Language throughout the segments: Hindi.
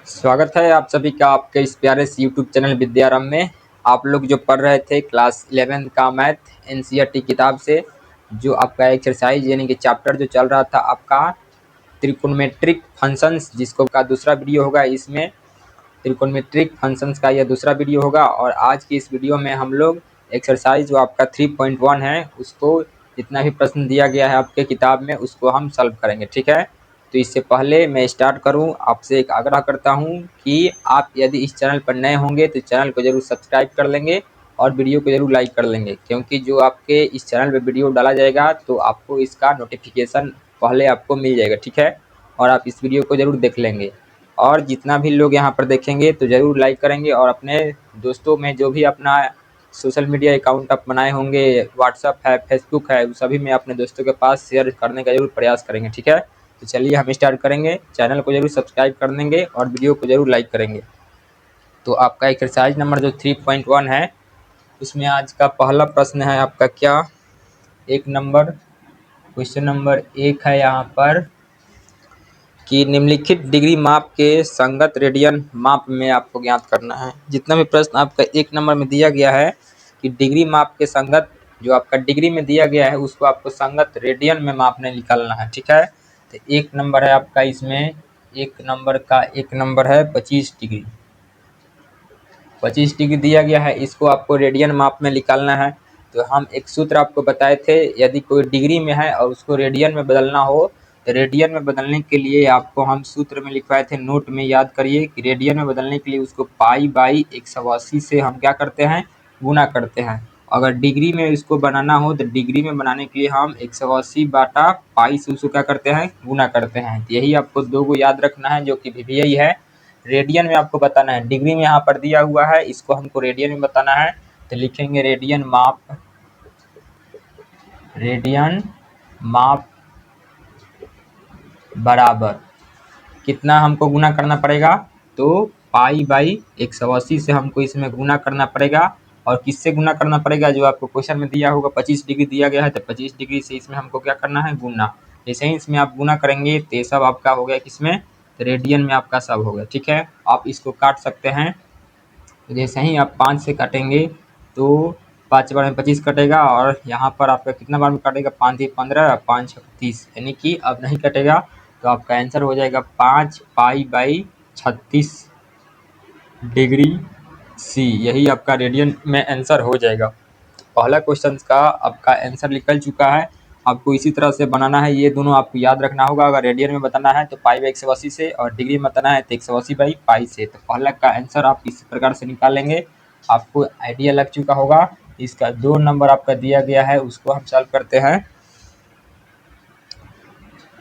स्वागत है आप सभी का आपके इस प्यारे से यूट्यूब चैनल विद्यारंभ में। आप लोग जो पढ़ रहे थे क्लास 11 का मैथ एनसीईआरटी किताब से, जो आपका एक्सरसाइज यानी कि चैप्टर जो चल रहा था आपका त्रिकोणमेट्रिक फंक्शंस, जिसको का दूसरा वीडियो होगा। इसमें त्रिकोणमेट्रिक फंक्शंस का यह दूसरा वीडियो होगा और आज की इस वीडियो में हम लोग एक्सरसाइज जो आपका 3.1 है उसको, जितना भी प्रश्न दिया गया है आपके किताब में, उसको हम सॉल्व करेंगे। ठीक है, तो इससे पहले मैं स्टार्ट करूं, आपसे एक आग्रह करता हूं कि आप यदि इस चैनल पर नए होंगे तो चैनल को जरूर सब्सक्राइब कर लेंगे और वीडियो को जरूर लाइक कर लेंगे, क्योंकि जो आपके इस चैनल पर वीडियो डाला जाएगा तो आपको इसका नोटिफिकेशन पहले आपको मिल जाएगा। ठीक है, और आप इस वीडियो को जरूर देख लेंगे और जितना भी लोग यहाँ पर देखेंगे तो ज़रूर लाइक करेंगे और अपने दोस्तों में जो भी अपना सोशल मीडिया अकाउंट आप बनाए होंगे, व्हाट्सअप है, फेसबुक है, सभी में अपने दोस्तों के पास शेयर करने का जरूर प्रयास करेंगे। ठीक है, तो चलिए हम स्टार्ट करेंगे। चैनल को जरूर सब्सक्राइब कर देंगे और वीडियो को जरूर लाइक करेंगे। तो आपका एक्सरसाइज नंबर जो 3.1 है उसमें आज का पहला प्रश्न है आपका क्या, क्वेश्चन नंबर 1 है यहाँ पर कि निम्नलिखित डिग्री माप के संगत रेडियन माप में आपको ज्ञात करना है। जितना भी प्रश्न आपका 1 नंबर में दिया गया है कि डिग्री माप के संगत, जो आपका डिग्री में दिया गया है उसको आपको संगत रेडियन में मापने निकालना है। ठीक है, तो 1 नंबर है आपका, इसमें 1 नंबर का 1 नंबर है 25 डिग्री। 25 डिग्री दिया गया है, इसको आपको रेडियन माप में निकालना है। तो हम एक सूत्र आपको बताए थे, यदि कोई डिग्री में है और उसको रेडियन में बदलना हो तो रेडियन में बदलने के लिए आपको हम सूत्र में लिखवाए थे, नोट में याद करिए कि रेडियन में बदलने के लिए उसको पाई बाई 180 से हम क्या करते हैं, गुना करते हैं। अगर डिग्री में इसको बनाना हो तो डिग्री में बनाने के लिए हम 180 बाटा पाई से उसको क्या करते हैं, गुना करते हैं। तो यही आपको दो को याद रखना है, जो कि वीवीआई है। रेडियन में आपको बताना है, डिग्री में यहाँ पर दिया हुआ है, इसको हमको रेडियन में बताना है। तो लिखेंगे रेडियन माप बराबर कितना हमको गुना करना पड़ेगा, तो पाई बाई 180 से हमको इसमें गुना करना पड़ेगा। और किससे गुना करना पड़ेगा, जो आपको क्वेश्चन में दिया होगा 25 डिग्री दिया गया है, तो 25 डिग्री से इसमें हमको क्या करना है, गुना। जैसे ही इसमें आप गुना करेंगे तो ये सब आपका हो गया किसमें, तो रेडियन में आपका सब हो गया। ठीक है, आप इसको काट सकते हैं। तो जैसे ही आप 5 से काटेंगे तो 5 बार में 25 कटेगा और यहाँ पर आपका कितना बार में कटेगा, 5 ही 15, 5 30, यानी कि अब नहीं कटेगा। तो आपका आंसर हो जाएगा 5 पाई बाई 36 डिग्री सी। यही आपका रेडियन में आंसर हो जाएगा। पहला क्वेश्चन का आपका आंसर निकल चुका है। आपको इसी तरह से बनाना है, ये दोनों आपको याद रखना होगा। अगर रेडियन में बताना है तो पाई बाई 180 से, और डिग्री में बताना है तो 180 बाई पाई से। तो पहला का आंसर आप इस प्रकार से निकाल लेंगे, आपको आइडिया लग चुका होगा। इसका 2 नंबर आपका दिया गया है, उसको हम सॉल्व करते हैं।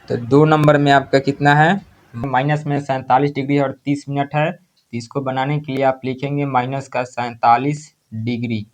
तो 2 नंबर में आपका कितना है, माइनस में 47 डिग्री और 30 मिनट है। इसको बनाने के लिए आप लिखेंगे माइनस का 47 डिग्री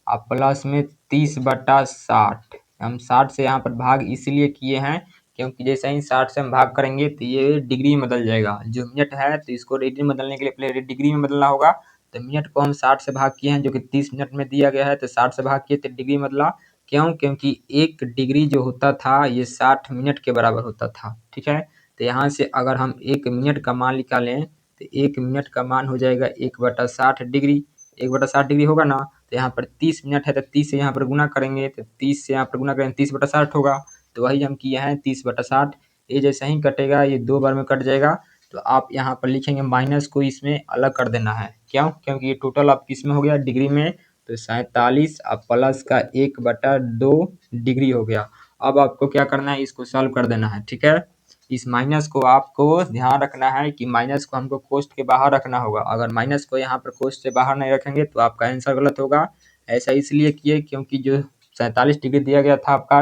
आप प्लस में 30/60। हम 60 से यहाँ पर भाग इसलिए किए हैं क्योंकि जैसे ही 60 से हम भाग करेंगे तो ये डिग्री में बदल जाएगा। जो मिनट है तो इसको डिग्री में बदलने के लिए पहले डिग्री में बदलना होगा। तो मिनट को हम 60 से भाग किए हैं, जो कि 30 मिनट में दिया गया है, तो 60 से भाग किए तो डिग्री में बदला। क्यों, क्योंकि 1 डिग्री जो होता था ये 60 मिनट के बराबर होता था। ठीक है, तो यहाँ से अगर हम 1 मिनट का मान निकालें तो 1 मिनट का मान हो जाएगा 1/60 डिग्री। 1/60 डिग्री होगा ना, तो यहाँ पर 30 मिनट है तो 30 से यहाँ पर गुना करेंगे, तो 30 से यहाँ पर गुना करेंगे 30/60 होगा। तो वही हम किए हैं 30/60। ये जैसे ही कटेगा ये 2 बार में कट जाएगा। तो आप यहाँ पर लिखेंगे माइनस को इसमें अलग कर देना है। क्यों, क्योंकि ये टोटल आप किस में हो गया, डिग्री में। तो 47 अब प्लस का 1/2 डिग्री हो गया। अब आपको क्या करना है, इसको सॉल्व कर देना है। ठीक है, इस माइनस को आपको ध्यान रखना है कि माइनस को हमको कोष्ट के बाहर रखना होगा। अगर माइनस को यहाँ पर कोष्ट से बाहर नहीं रखेंगे तो आपका आंसर गलत होगा। ऐसा इसलिए किए क्योंकि जो 47 डिग्री दिया गया था आपका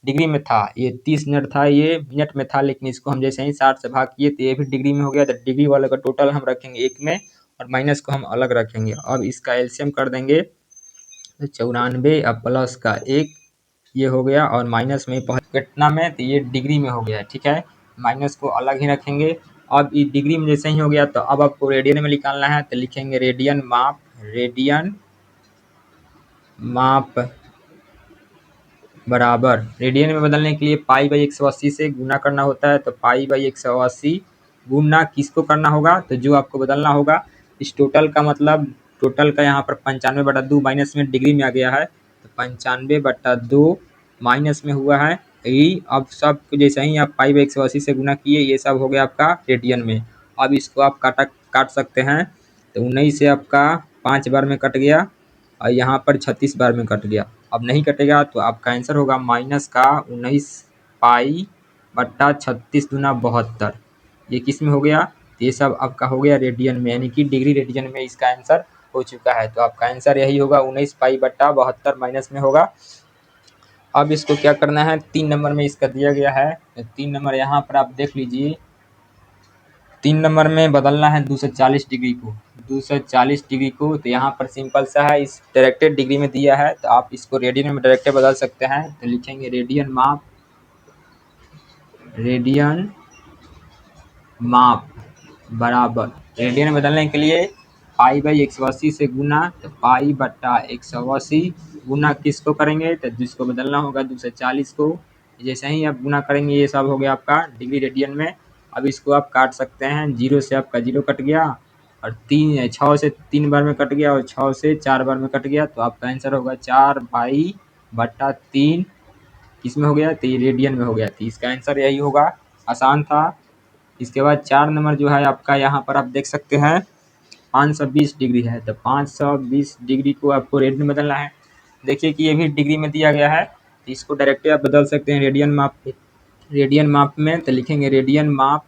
डिग्री में था, ये 30 मिनट था, ये मिनट में था। लेकिन इसको हम जैसे ही 60 से भाग किए तो ये भी डिग्री में हो गया। तो डिग्री वाले का टोटल हम रखेंगे 1 में और माइनस को हम अलग रखेंगे। अब इसका एलसीएम कर देंगे तो 94 अब प्लस का 1 ये हो गया, और माइनस में कितना में, तो ये डिग्री में हो गया। ठीक है, माइनस को अलग ही रखेंगे। अब ये डिग्री में जैसे ही हो गया तो अब आपको रेडियन में निकालना है। तो लिखेंगे रेडियन माप बराबर, रेडियन में बदलने के लिए पाई बाई 180 से गुना करना होता है। तो पाई बाई 180 गुना किसको करना होगा, तो जो आपको बदलना होगा इस टोटल का, मतलब टोटल का यहाँ पर 95/2 माइनस में डिग्री में आ गया है, तो 95/2 माइनस में हुआ है ई। अब सब जैसे ही आप पाई/180 से गुना किए, ये सब हो गया आपका रेडियन में। अब इसको आप काट सकते हैं, तो 19 से आपका 5 बार में कट गया और यहाँ पर 36 बार में कट गया। अब नहीं कटेगा तो आपका आंसर होगा माइनस का 19 पाई/36 दूना 72। ये किस में हो गया, तो ये सब आपका हो गया रेडियन में, यानी कि डिग्री रेडियन में इसका आंसर हो चुका है। तो आपका आंसर यही होगा 19 पाई/72 माइनस में होगा। अब इसको क्या करना है, 3 नंबर में इसका दिया गया है, तो 3 नंबर यहाँ पर आप देख लीजिए। 3 नंबर में बदलना है 240 डिग्री को, 240 डिग्री को। तो यहाँ पर सिंपल सा है, इस डायरेक्टेड डिग्री में दिया है तो आप इसको रेडियन में डायरेक्ट बदल सकते हैं। तो लिखेंगे रेडियन माप बराबर, रेडियन में बदलने के लिए पाई/180 से गुना, तो पाई/180 गुना किसको करेंगे, तो जिसको बदलना होगा 240 को। जैसे ही आप गुना करेंगे ये सब हो गया आपका डिग्री रेडियन में। अब इसको आप काट सकते हैं, 0 से आपका 0 कट गया और 6 से 3 बार में कट गया और 6 से 4 बार में कट गया। तो आपका आंसर होगा 4/3 किस में हो गया, तो ये रेडियन में हो गया। तो इसका आंसर यही होगा, आसान था। इसके बाद 4 नंबर जो है आपका, यहाँ पर आप देख सकते हैं 520 डिग्री है, तो 520 डिग्री को आपको रेडियन में बदलना है। देखिए कि ये भी डिग्री में दिया गया है, तो इसको डायरेक्टली आप बदल सकते हैं रेडियन माप में। तो लिखेंगे रेडियन माप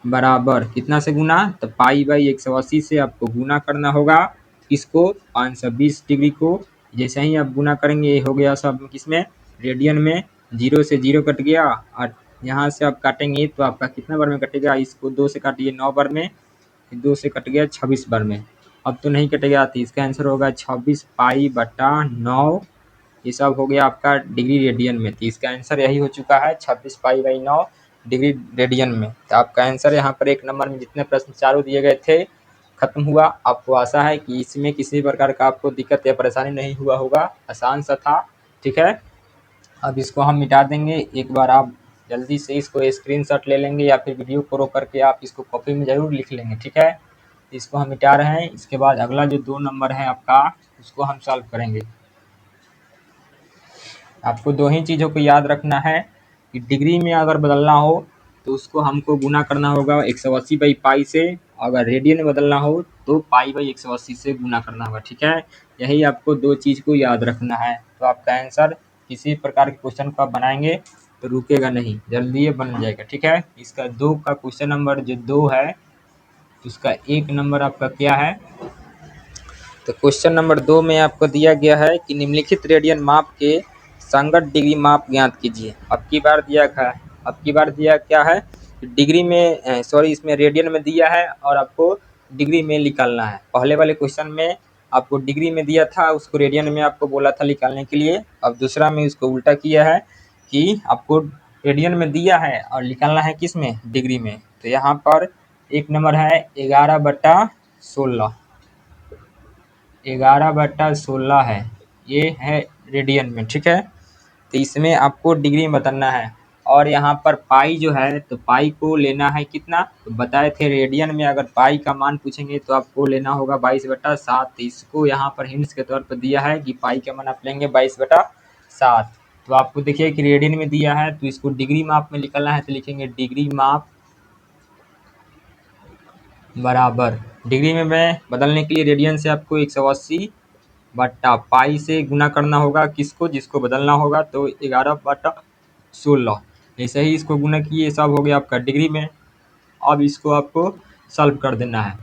बराबर कितना से गुना, तो पाई/180 से आपको गुना करना होगा किसको, 520 डिग्री को। जैसे ही आप गुना करेंगे ये हो गया सब किसमें, रेडियन में। 0 से 0 कट गया और यहाँ से आप काटेंगे तो आपका कितना बार में कटेगा, इसको 2 से काटिए 9 बार में, 2 से कट गया 26 बार में। अब तो नहीं कटेगा, तो इसका आंसर होगा 26 पाई/9। ये सब हो गया आपका डिग्री रेडियन में। तो इसका आंसर यही हो चुका है 26 पाई/9 डिग्री रेडियन में। तो आपका आंसर यहाँ पर 1 नंबर में जितने प्रश्न चारों दिए गए थे खत्म हुआ। आपको आशा है कि इसमें किसी प्रकार का आपको दिक्कत या परेशानी नहीं हुआ होगा, आसान सा था। ठीक है, अब इसको हम मिटा देंगे। एक बार आप जल्दी से इसको स्क्रीनशॉट ले लेंगे या फिर वीडियो को रोक करके आप इसको कॉपी में ज़रूर लिख लेंगे। ठीक है, इसको हम मिटा रहे हैं। इसके बाद अगला जो 2 नंबर है आपका, उसको हम सॉल्व करेंगे। आपको 2 ही चीज़ों को याद रखना है कि डिग्री में अगर बदलना हो तो उसको हमको गुना करना होगा 180/पाई से, अगर रेडियन में बदलना हो तो पाई/180 से गुना करना होगा। ठीक है, यही आपको 2 चीज़ को याद रखना है। तो आपका आंसर किसी प्रकार के क्वेश्चन को आप बनाएंगे तो रुकेगा नहीं, जल्दी ये बन जाएगा। ठीक है, इसका 2 का क्वेश्चन नंबर जो 2 है उसका 1 नंबर आपका क्या है, तो क्वेश्चन नंबर 2 में आपको दिया गया है कि निम्नलिखित रेडियन माप के संगत डिग्री माप ज्ञात कीजिए। अब की बार दिया क्या है, डिग्री में सॉरी इसमें रेडियन में दिया है और आपको डिग्री में निकालना है। पहले वाले क्वेश्चन में आपको डिग्री में दिया था, उसको रेडियन में आपको बोला था निकालने के लिए। अब दूसरा में उसको उल्टा किया है कि आपको रेडियन में दिया है और निकालना है किस में, डिग्री में। तो यहाँ पर 1 नंबर है 11/16, 11/16 है, ये है रेडियन में। ठीक है, तो इसमें आपको डिग्री में बदलना है। और यहाँ पर पाई जो है, तो पाई को लेना है कितना, तो बताए थे रेडियन में अगर पाई का मान पूछेंगे तो आपको लेना होगा 22/7। इसको यहाँ पर हिंट्स के तौर पर दिया है कि पाई का मान आप लेंगे 22/7। तो आपको देखिए कि रेडियन में दिया है तो इसको डिग्री माप में निकलना है, तो लिखेंगे डिग्री माप बराबर, डिग्री में मैं बदलने के लिए रेडियन से आपको 180/पाई से गुना करना होगा किसको, जिसको बदलना होगा, तो 11/16। ऐसे ही इसको गुना किए, सब हो गया आपका डिग्री में। अब इसको आपको सॉल्व कर देना है।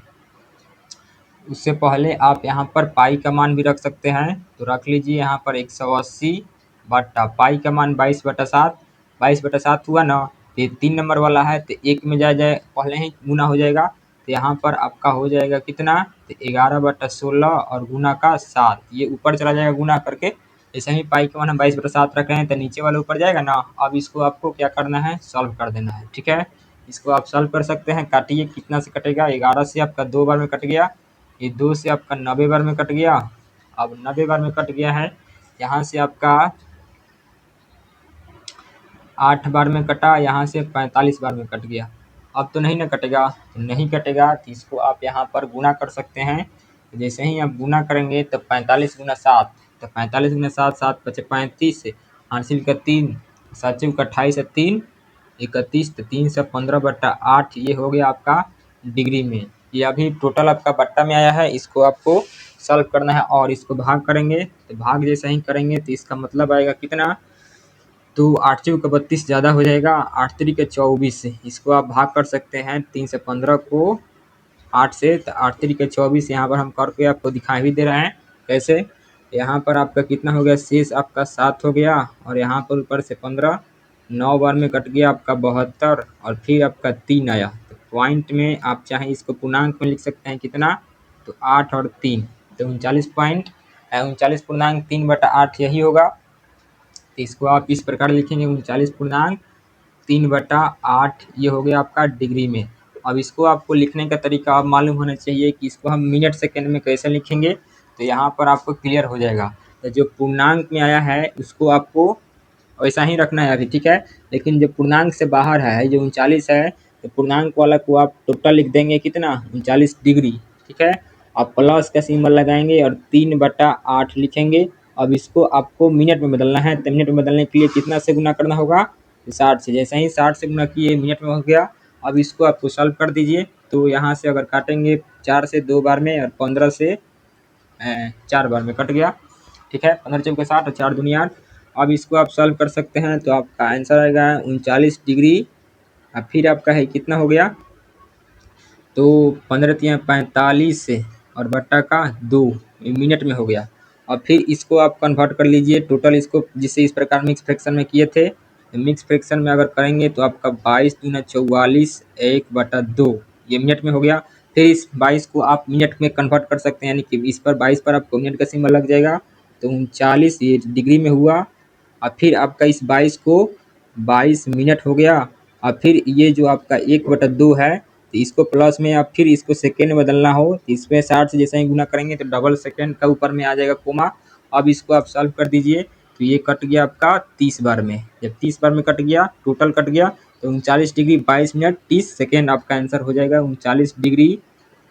उससे पहले आप यहाँ पर पाई का मान भी रख सकते हैं, तो रख लीजिए यहाँ पर 180/पाई का मान 22/7, 22/7 हुआ ना। तो ये 3 नंबर वाला है तो 1 में जाए पहले ही गुना हो जाएगा, तो यहाँ पर आपका हो जाएगा कितना, तो 11/16 और गुना का 7, ये ऊपर चला जाएगा गुना करके। ऐसे ही पाई का मान हम 22/7 रख रहे हैं तो नीचे वाला ऊपर जाएगा ना। अब इसको आपको क्या करना है, सॉल्व कर देना है। ठीक है, इसको आप सॉल्व कर सकते हैं। काटिए, कितना से कटेगा, 11 से आपका 2 बार में कट गया, ये 2 से आपका 90 बार में कट गया। अब 90 बार में कट गया है, यहाँ से आपका 8 बार में कटा, यहाँ से 45 बार में कट गया। अब तो नहीं ना कटेगा, तो नहीं कटेगा तो इसको आप यहाँ पर गुना कर सकते हैं। जैसे ही आप गुना करेंगे तो 45 गुना 7, तो 45 गुना 7, 7 पचे 35, हासिल का 3, 7 चौक 28 3 31, तो 315/8 ये हो गया आपका डिग्री में। ये अभी टोटल आपका बट्टा में आया है, इसको आपको सॉल्व करना है और इसको भाग करेंगे, तो भाग जैसा ही करेंगे तो इसका मतलब आएगा कितना, तो 8 चौक 32 ज़्यादा हो जाएगा, 8 3 24, इसको आप भाग कर सकते हैं 3 से 15 को 8 से, तो 8 3 24 यहाँ पर हम करके आपको दिखाई भी दे रहे हैं कैसे। यहाँ पर आपका कितना हो गया, शेष आपका 7 हो गया, और यहाँ पर ऊपर से 15, 9 बार में कट गया आपका 72, और फिर आपका 3 आया। तो पॉइंट में आप चाहें इसको पूर्णांक में लिख सकते हैं कितना, तो 8 और 3, तो 39.3/8 यही होगा। तो इसको आप इस प्रकार लिखेंगे 39.3/8, ये हो गया आपका डिग्री में। अब इसको आपको लिखने का तरीका आप मालूम होना चाहिए कि इसको हम मिनट सेकंड में कैसे लिखेंगे, तो यहाँ पर आपको क्लियर हो जाएगा। तो जो पूर्णांक में आया है उसको आपको वैसा ही रखना है अभी, ठीक है। लेकिन जो पूर्णांक से बाहर है, जो 39 है, तो पूर्णांक वाला को आप टोटल लिख देंगे कितना, 39 डिग्री, ठीक है। आप प्लस का सिंबल लगाएंगे और 3/8 लिखेंगे। अब इसको आपको मिनट में बदलना है, तो मिनट में बदलने के लिए कितना से गुना करना होगा, 60 से। जैसे ही 60 से गुना किए मिनट में हो गया। अब इसको आपको सॉल्व कर दीजिए, तो यहाँ से अगर काटेंगे 4 से 2 बार में और 15 से 4 बार में कट गया, ठीक है। 15 चौके 60 और 4 दूनी 8। अब इसको आप सॉल्व कर सकते हैं, तो आपका आंसर आएगा 39 डिग्री। अब फिर आपका है कितना हो गया, तो 15 तिया 45 और बट्टा का 2 मिनट में हो गया। और फिर इसको आप कन्वर्ट कर लीजिए टोटल, इसको जिससे इस प्रकार मिक्स फ्रैक्शन में किए थे, मिक्स फ्रैक्शन में अगर करेंगे तो आपका 22 दूना 44 1/2 ये मिनट में हो गया। फिर इस 22 को आप मिनट में कन्वर्ट कर सकते हैं, यानी कि इस पर 22 पर आपको मिनट का सिंबल लग जाएगा, तो 39 ये डिग्री में हुआ। और फिर आपका इस 22 को 22 मिनट हो गया। और फिर ये जो आपका 1/2 है, तो इसको प्लस में आप फिर इसको सेकेंड में बदलना हो, तो इसमें 60 से जैसे ही गुना करेंगे तो डबल सेकेंड का ऊपर में आ जाएगा कोमा। अब इसको आप सॉल्व कर दीजिए, तो ये कट गया आपका 30 बार में। जब 30 बार में कट गया, टोटल कट गया, तो 39 डिग्री 22 मिनट 30 सेकेंड आपका आंसर हो जाएगा। 39 डिग्री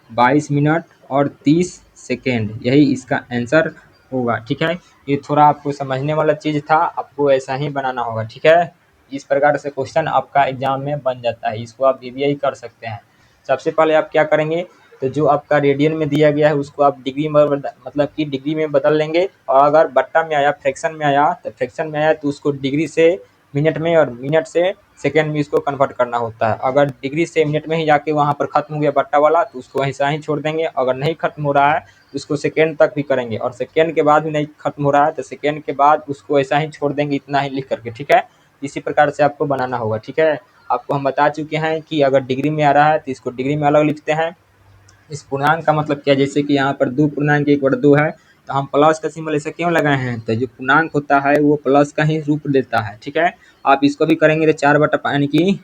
22 मिनट और 30 सेकेंड, यही इसका आंसर होगा, ठीक है। ये थोड़ा आपको समझने वाला चीज़ था, आपको ऐसा ही बनाना होगा, ठीक है। इस प्रकार से क्वेश्चन आपका एग्जाम में बन जाता है, इसको आप वीवीआई कर सकते हैं। सबसे पहले आप क्या करेंगे, तो जो आपका रेडियन में दिया गया है उसको आप डिग्री में मतलब कि डिग्री में बदल लेंगे, और अगर बट्टा में आया, फ्रैक्शन में आया, तो फ्रैक्शन में आया तो उसको डिग्री से मिनट में और मिनट से सेकेंड में इसको कन्वर्ट करना होता है। अगर डिग्री से मिनट में ही जाके वहाँ पर खत्म हो गया बट्टा वाला, तो उसको ऐसा ही छोड़ देंगे। अगर नहीं खत्म हो रहा है तो उसको सेकेंड तक भी करेंगे, और सेकेंड के बाद भी नहीं खत्म हो रहा है तो सेकेंड के बाद उसको ऐसा ही छोड़ देंगे, इतना ही लिख करके, ठीक है। इसी प्रकार से आपको बनाना होगा, ठीक है। आपको हम बता चुके हैं कि अगर डिग्री में आ रहा है तो इसको डिग्री में अलग लिखते हैं। इस पूर्णांक का मतलब क्या, जैसे कि यहाँ पर 2 पूर्णांक 1/2 है, तो हम प्लस का सिंबल ऐसे क्यों लगाए हैं, तो जो पूर्णांक होता है वो प्लस का ही रूप लेता है, ठीक है। आप इसको भी करेंगे तो 4/5 यानी कि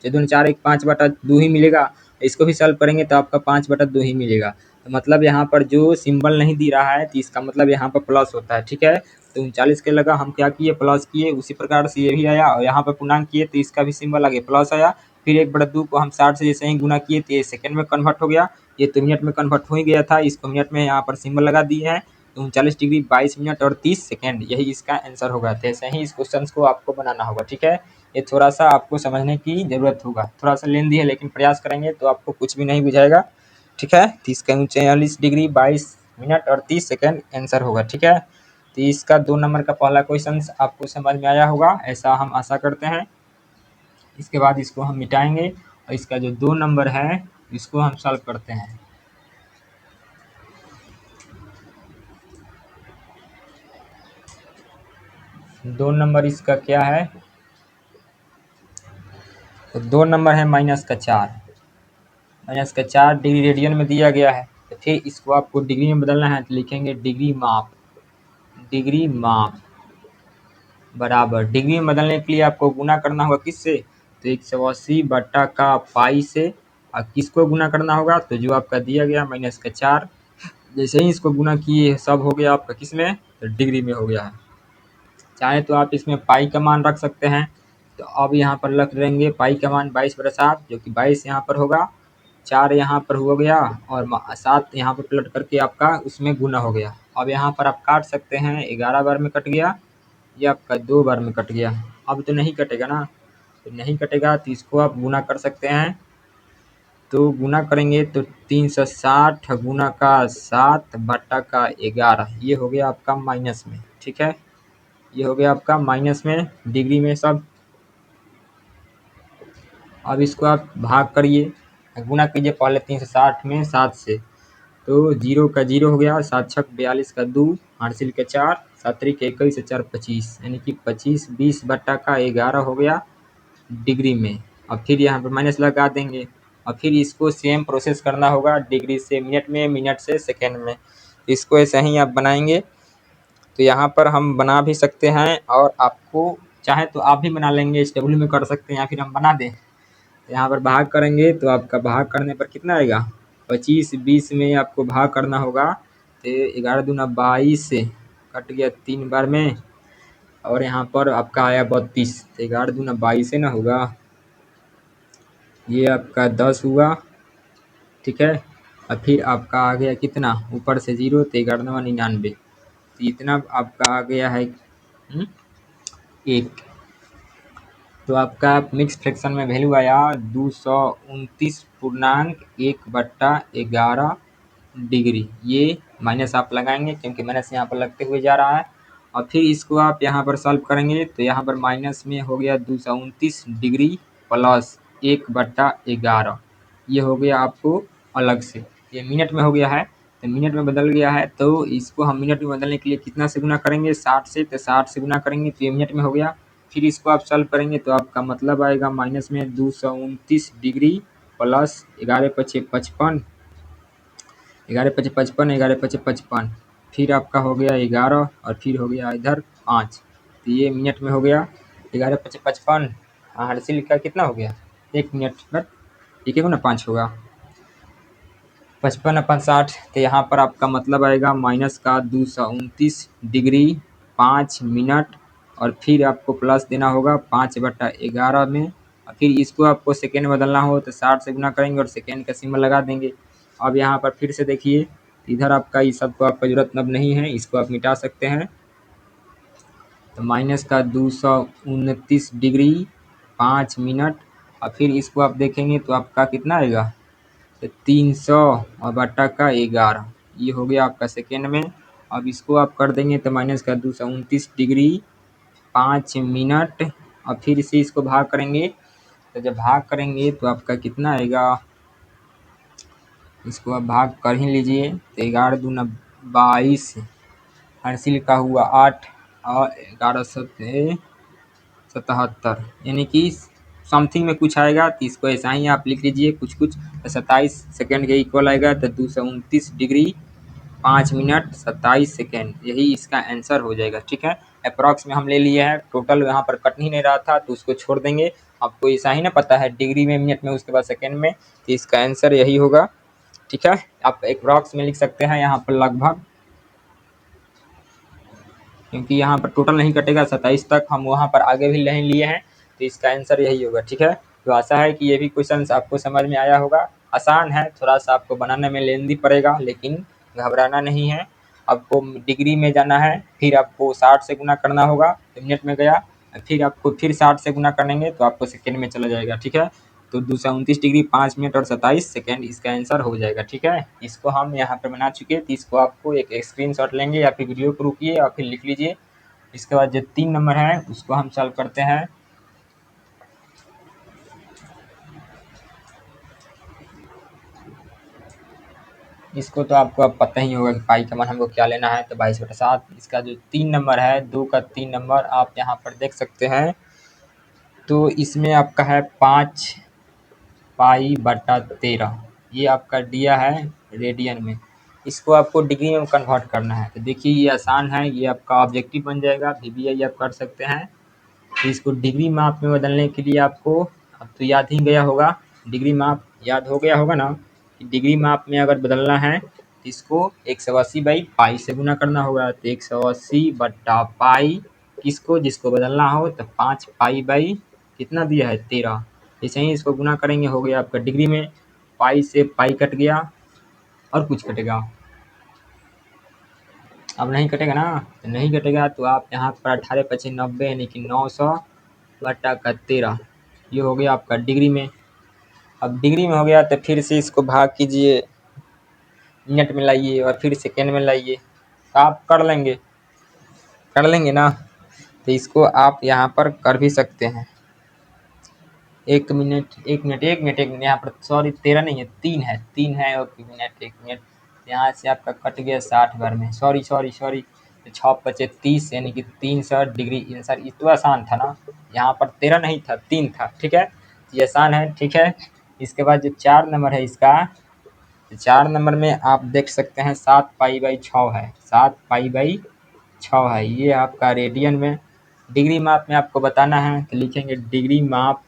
4 1 5/2 ही मिलेगा। इसको भी सॉल्व करेंगे तो आपका 5/2 ही मिलेगा। तो मतलब यहाँ पर जो सिंबल नहीं दे रहा है, तो इसका मतलब यहाँ पर प्लस होता है, ठीक है। तो 39 के लगा, हम क्या किए, प्लस किए। उसी प्रकार से ये भी आया, और यहाँ पर पूर्णांक किए तो इसका भी सिंबल आगे प्लस आया। फिर 1/2 को हम 60 से जैसे ही गुना किए तो ये सेकेंड में कन्वर्ट हो गया, ये तो मिनट में कन्वर्ट हो ही गया था, इसको मिनट में यहाँ पर सिंबल लगा दिए हैं। तो 39 डिग्री 22 मिनट और 30 सेकेंड, यही इसका आंसर होगा। तो ऐसे ही इस क्वेश्चन को आपको बनाना होगा, ठीक है। ये थोड़ा सा आपको समझने की ज़रूरत होगा, थोड़ा सा लेंदी है, लेकिन प्रयास करेंगे तो आपको कुछ भी नहीं बुझाएगा, ठीक है। तो इसका 39 डिग्री 22 मिनट और 30 सेकेंड आंसर होगा, ठीक है। तो इसका 2 नंबर का पहला क्वेश्चन आपको समझ में आया होगा, ऐसा हम आशा करते हैं। इसके बाद इसको हम मिटाएंगे, और इसका जो 2 नंबर है इसको हम सॉल्व करते हैं। दो नंबर इसका क्या है, तो 2 नंबर है -4। -4 डिग्री रेडियन में दिया गया है, तो फिर इसको आपको डिग्री में बदलना है, तो लिखेंगे डिग्री माप। डिग्री माप बराबर, डिग्री में बदलने के लिए आपको गुना करना होगा किससे, तो 180/पाई से। और किसको गुना करना होगा, तो जो आपका दिया गया -4, जैसे ही इसको गुना किए सब हो गया आपका किस में, तो डिग्री में हो गया है। चाहे तो आप इसमें पाई का मान रख सकते हैं, तो अब यहाँ पर रख देंगे पाई का मान 22/7 जो कि 22 यहाँ पर होगा, 4 यहाँ पर हो गया और 7 यहाँ पर पलट करके आपका उसमें गुना हो गया। अब यहाँ पर आप काट सकते हैं, 11 बार में कट गया, ये आपका 2 बार में कट गया। अब तो नहीं कटेगा ना, तो नहीं कटेगा तो इसको आप गुना कर सकते हैं। तो गुना करेंगे तो 360 गुना का 7 बटा का 11, ये हो गया आपका माइनस में। ठीक है, ये हो गया आपका माइनस में, डिग्री में सब। अब इसको आप भाग करिए, गुना कीजिए पहले 360 में 7 से, तो 0 का 0 हो गया, 7 छक 42 का 2, हासिल के 4, 7 त्रिक 21, 4 25, यानी कि 25 20 बटा का 11 हो गया डिग्री में। अब फिर यहाँ पर माइनस लगा देंगे और फिर इसको सेम प्रोसेस करना होगा, डिग्री से मिनट में, मिनट से सेकेंड में। इसको ऐसे ही आप बनाएंगे। तो यहाँ पर हम बना भी सकते हैं और आपको चाहे तो आप भी बना लेंगे, SW में कर सकते हैं या फिर हम बना दें। यहाँ पर भाग करेंगे तो आपका भाग करने पर कितना आएगा, 25 20 में आपको भाग करना होगा, तो 11 दूना 22 कट गया 3 बार में, और यहाँ पर आपका आया 32, तो 11 दूना 22 ना होगा, ये आपका 10 हुआ। ठीक है, और फिर आपका आ गया कितना, ऊपर से 0, तो 11 99, तो इतना आपका आ गया है 1। तो आपका मिक्स फ्रैक्शन में वैल्यू आया 229.1/11 डिग्री। ये माइनस आप लगाएंगे क्योंकि माइनस यहाँ पर लगते हुए जा रहा है। और फिर इसको आप यहाँ पर सॉल्व करेंगे तो यहाँ पर माइनस में हो गया 229 डिग्री प्लस 1/11, ये हो गया आपको अलग से। ये मिनट में हो गया है, तो मिनट में बदल गया है, तो इसको हम मिनट में बदलने के लिए कितना से गुना करेंगे, 60 से, तो 60 से गुना करेंगे तो ये मिनट में हो गया। फिर इसको आप सॉल्व करेंगे तो आपका मतलब आएगा माइनस में 229 डिग्री प्लस 11 पचे 55, 11 पचे 55, 11 पचे 55, फिर आपका हो गया 11 और फिर हो गया इधर 5, तो ये मिनट में हो गया 11 पचे 55। हासिल का कितना हो गया, 1 मिनट पर, ठीक है ना, 5 होगा, 55/60, तो यहाँ पर आपका मतलब आएगा माइनस का 229 डिग्री 5 मिनट, और फिर आपको प्लस देना होगा 5/11 में, और फिर इसको आपको सेकेंड बदलना हो तो 60 से गुना करेंगे और सेकेंड का सिंबल लगा देंगे। अब यहाँ पर फिर से देखिए, इधर आपका ये सब को आपका जरूरत अब नहीं है, इसको आप मिटा सकते हैं। तो माइनस का 229 डिग्री 5 मिनट, और फिर इसको आप देखेंगे तो आपका कितना आएगा, तो 300 और बटा का 11, ये हो गया आपका सेकेंड में। अब इसको आप कर देंगे तो माइनस का 229 डिग्री 5 मिनट, और फिर इसे इसको भाग करेंगे, तो जब भाग करेंगे तो आपका कितना आएगा, इसको आप भाग कर ही लीजिए, तो 11 दूना 22, हासिल का हुआ 8 और 11 77, यानी कि समथिंग में कुछ आएगा, तो इसको ऐसा ही आप लिख लीजिए कुछ कुछ, तो 27 सेकेंड के इक्वल आएगा, तो 229 डिग्री 5 मिनट 27 सेकेंड, यही इसका आंसर हो जाएगा। ठीक है, अप्रॉक्स में हम ले लिए हैं, टोटल यहाँ पर कट नहीं रहा था तो उसको छोड़ देंगे। आपको ऐसा ही ना पता है, डिग्री में, मिनट में, उसके बाद सेकेंड में, तो इसका आंसर यही होगा। ठीक है, आप अप्रॉक्स में लिख सकते हैं यहाँ पर लगभग, क्योंकि यहाँ पर टोटल नहीं कटेगा 27 तक, हम वहाँ पर आगे भी नहीं लिए हैं, तो इसका आंसर यही होगा। ठीक है, तो आशा है कि ये भी क्वेश्चन आपको समझ में आया होगा। आसान है, थोड़ा सा आपको बनाने में लेंदी पड़ेगा, लेकिन घबराना नहीं है। आपको डिग्री में जाना है, फिर आपको 60 से गुना करना होगा, तो मिनट में गया, फिर आपको फिर 60 से गुना करेंगे तो आपको सेकेंड में चला जाएगा। ठीक है, तो 229 डिग्री 5 मिनट और 27 सेकेंड इसका आंसर हो जाएगा। ठीक है, इसको हम यहाँ पर बना चुके हैं, तो इसको आपको एक स्क्रीनशॉट लेंगे या फिर वीडियो को रुकिए या फिर लिख लीजिए। इसके बाद जो 3 नंबर है उसको हम सॉल्व करते हैं। इसको तो आपको अब पता ही होगा कि पाई का मान हमको क्या लेना है, तो 22/7। इसका जो 3 नंबर है, 2 का 3 नंबर आप यहाँ पर देख सकते हैं, तो इसमें आपका है 5 पाई/13, ये आपका दिया है रेडियन में, इसको आपको डिग्री में कन्वर्ट करना है। तो देखिए ये आसान है, ये आपका ऑब्जेक्टिव बन जाएगा, VBI आप कर सकते हैं। तो इसको डिग्री माप में बदलने के लिए आपको, अब तो याद ही गया होगा, डिग्री माप याद हो गया होगा ना, कि डिग्री माप में अगर बदलना है तो इसको 180/पाई से गुना करना होगा, तो 180/पाई, किसको, जिसको बदलना हो, तो 5 पाई/13 कितना दिया है 13। जैसे ही इसको गुना करेंगे हो गया आपका डिग्री में, पाई से पाई कट गया और कुछ कटेगा, अब नहीं कटेगा ना, तो नहीं कटेगा तो आप यहाँ पर 18×5 = 90 यानी कि 900/13 ये हो गया आपका डिग्री में। अब डिग्री में हो गया तो फिर से इसको भाग कीजिए, मिनट में लाइए और फिर सेकेंड में लाइए, तो आप कर लेंगे ना। तो इसको आप यहाँ पर कर भी सकते हैं। 1 मिनट यहाँ पर सॉरी 13 नहीं है, 3 है, 3 है और 1 मिनट यहाँ से आपका कट गया 60 बार में, सॉरी 6×5 = 30 यानी कि 300 डिग्री आंसर। ये तो आसान था ना, यहाँ पर 13 नहीं था 3 था, ठीक है, ये आसान है, ठीक है। इसके बाद जो 4 नंबर है इसका, 4 नंबर में आप देख सकते हैं 7π/6 है, 7π/6 है, ये आपका रेडियन में। डिग्री माप में आपको बताना है तो लिखेंगे डिग्री माप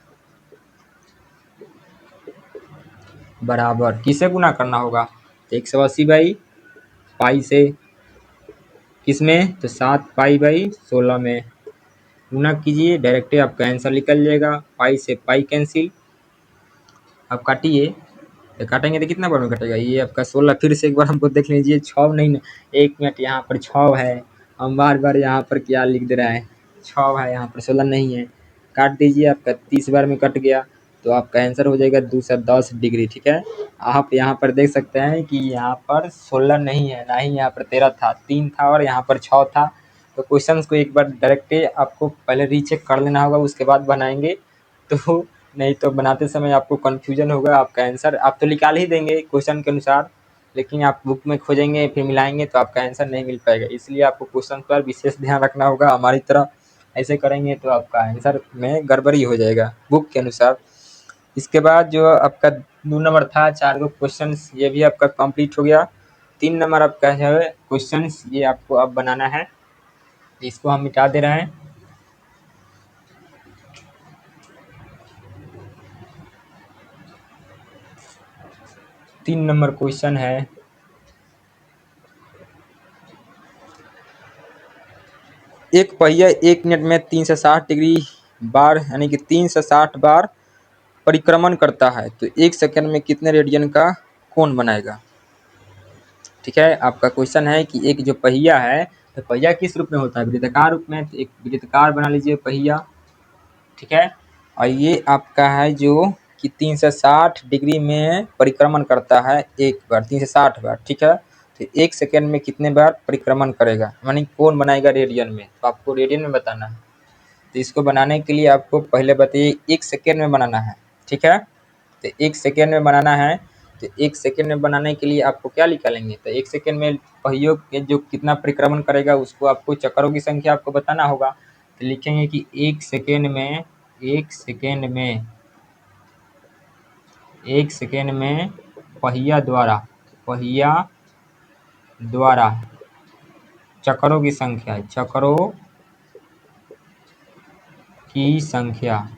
बराबर किसे गुना करना होगा, तो 180/π से किस में, तो 7π/16 में गुना कीजिए, डायरेक्ट आपका आंसर निकल जाएगा। पाई से पाई कैंसिल, अब काटिए, तो काटेंगे तो कितना बार में कटेगा, ये आपका 16। फिर से एक बार हमको देख लीजिए, 6 नहीं ना, 1 मिनट यहाँ पर 6 है, हम बार बार यहाँ पर क्या लिख दे रहा है, 6 है यहाँ पर 16 नहीं है। काट दीजिए, आपका 30 बार में कट गया तो आपका आंसर हो जाएगा 210 डिग्री, ठीक है। आप यहाँ पर देख सकते हैं कि यहाँ पर 16 नहीं है, ना ही यहाँ पर 13 था, 3 था और यहाँ पर 6 था। तो क्वेश्चंस को एक बार डायरेक्ट आपको पहले रीचेक कर लेना होगा, उसके बाद बनाएंगे, तो नहीं तो बनाते समय आपको कन्फ्यूजन होगा। आपका आंसर आप तो निकाल ही देंगे क्वेश्चन के अनुसार, लेकिन आप बुक में खोजेंगे फिर मिलाएंगे तो आपका आंसर नहीं मिल पाएगा। इसलिए आपको क्वेश्चन पर विशेष ध्यान रखना होगा, हमारी तरह ऐसे करेंगे तो आपका आंसर में गड़बड़ी हो जाएगा बुक के अनुसार। इसके बाद जो आपका 2 नंबर था, 4 गो क्वेश्चन, ये भी आपका कंप्लीट हो गया। 3 नंबर आपका है क्वेश्चन, ये आपको अब बनाना है, इसको हम मिटा दे रहे हैं। तीन नंबर क्वेश्चन है, एक पहिया 1 मिनट में 360 डिग्री बार यानी कि 360 बार परिक्रमण करता है, तो 1 सेकंड में कितने रेडियन का कोण बनाएगा। ठीक है, आपका क्वेश्चन है कि एक जो पहिया है, तो पहिया किस रूप में होता है, वृत्ताकार रूप में, तो एक वृत्ताकार बना लीजिए पहिया, ठीक है। और ये आपका है जो कि 360 डिग्री में परिक्रमण करता है एक बार, 360 बार, ठीक है। तो 1 सेकंड में कितने बार परिक्रमण करेगा, यानी कौन बनाएगा रेडियन में, तो आपको रेडियन में बताना है। तो इसको बनाने के लिए आपको पहले बताइए 1 सेकंड में बनाना है, ठीक है। तो 1 सेकंड में बनाना है, तो 1 सेकंड में बनाने के लिए आपको क्या निकालेंगे, तो 1 सेकंड में पहियों के जो कितना परिक्रमण करेगा उसको आपको चक्करों की संख्या आपको बताना होगा। तो लिखेंगे कि 1 सेकंड में 1 सेकंड में पहिया द्वारा चक्करों की संख्या,